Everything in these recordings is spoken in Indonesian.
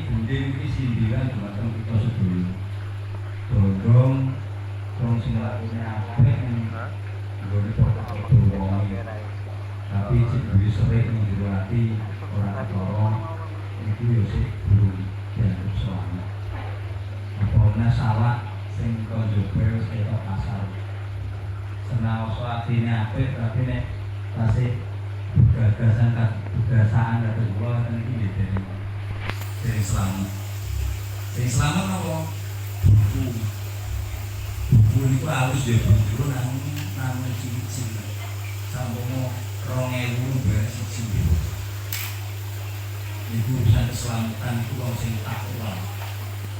gunting iki sindiran dumateng kita sedulur. Dondong wong sing lakune apik nggone kok wong. Tapi cek duwe sering ning jero ati ora ketara iku yo sik durung dianggep selamat. Apa ana salah sing kok njaba wis ketok pasar. Senaoso atine apik tapi nek tasih gagasan kebiasaan kados kula ten iki nggih sing selamat. Sing selamat apa? Buku niku halus ya bro nang cilik-cilik. Sampun 2000 beres siji. Niku urusan keselamatan itu wong sing takwa.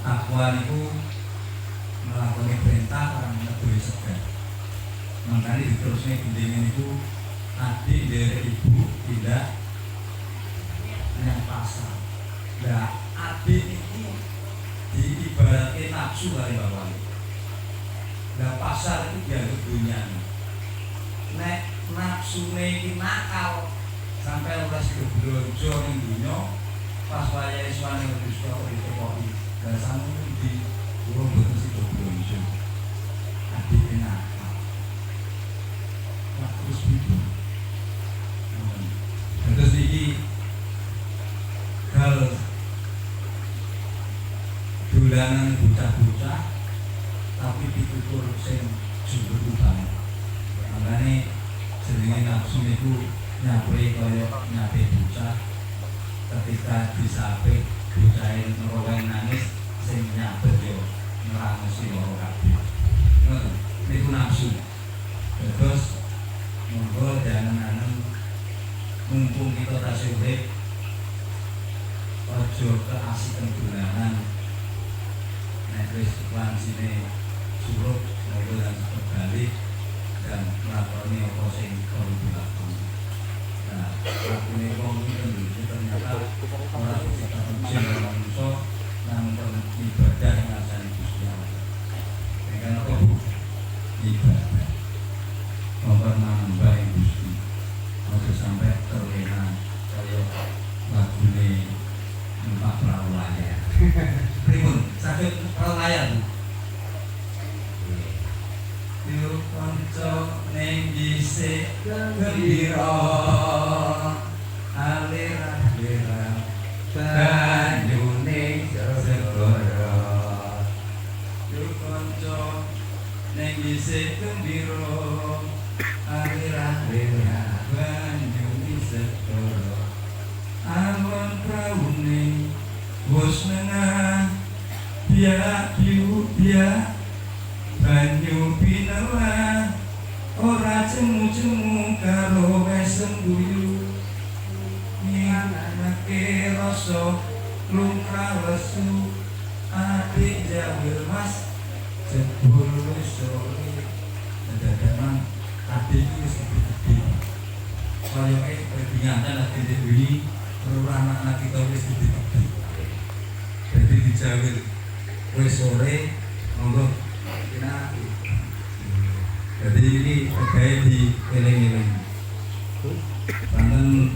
Takwa niku nglakoni perintah lan neduhi segah. Makanya diterusnya gendingan itu adik dari ibu tidak yang pasar. Nah adik itu diibaratkan nafsu kali bapak. Nah pasar itu dianggap dunia. Nek nafsu ini nakal sampai ulas keblonjo ning dunia pas wayahe suwane Gusti Allah ditekoki. Lah sampun di urung boten sida keblonjo. Adik nakal. Terus itu terus ini hal dolanan bocah-bocah tapi ditutur sing jujur utang makanya jenenge nafsu itu nyapre kaya nyape bocah ketika disape bocah ngeroweng nangis sing nyapet yo ngerangesi loro kabeh niku nafsu terus monggo jangan mumpung kita tasih urip aja keasikan dolanan nek wis wancine surut monggo lan balik dan nglakoni apa sing perlu dilakoni. Nah, lakune wong iki ternyata ora bisa terjun manungsa nang ibadah ngrasani Gusti Allah. Dengan apa Bu? Ibadah. Nomor nambah Gusti. Ojo sampai terlena kaya lagune numpak perahu layar. Pripun? Saged perahu layar. Yo kanca ning dhisik gembira alirah-alirah banyune segara. Yo kanca ning dhisik gembira alirah-alirah banyune segara. Alon praune wis nengah biak biak banyu pinelah ora cemu-cemu karo wes sembuyu nyanake rasa lumrah lesu adik jawil mas jebul wis sore dadakan adik wis gede koyoke peringatan adik dewi ora anak kita wis gede jadi dijawil wis sore monggo jadi ini terkait di eling-eling Banten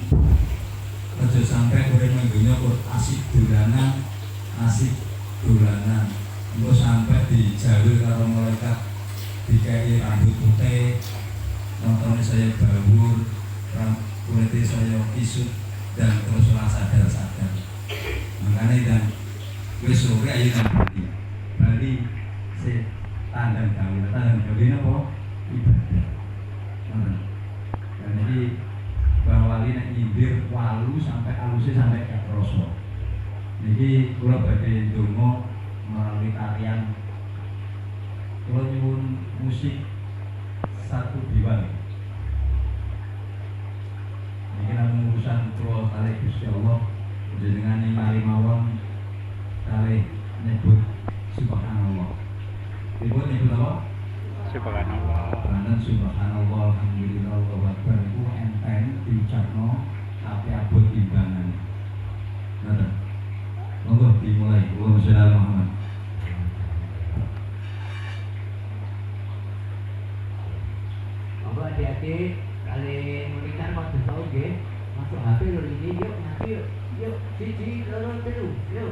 aja sampai urip menggunya kok asik dolanan engko sampai dijawil karo malaikat dikai rambut putih montone saya bawur kulitnya saya isut dan terus ora sadar makanya dan wis sore ayo nang Bali si tandang gawe apa? Ibadah. Dan jadi bahwa ini nyindir walu sampai alusnya sampai ke kroso. Jadi kula badhe ndonga melalui tarian kula nyuwun musik satu diwan. Ini namung urusan kula kali Gusti Allah jenengan mari mawon kali nyebut subhanallah. Nyebut apa? Subhanallah. Karena subhanallah alhamdulillah wa akbar itu enteng diucapno tapi abot timbangan. Ngoten. Monggo dimulai. Allahumma sholli ala Muhammad. Monggo hati-hati kali mulikan waktu tau nggih. Masuk HP lo ini, yuk ngaji yuk. Yuk, siji, loro, telu, yuk.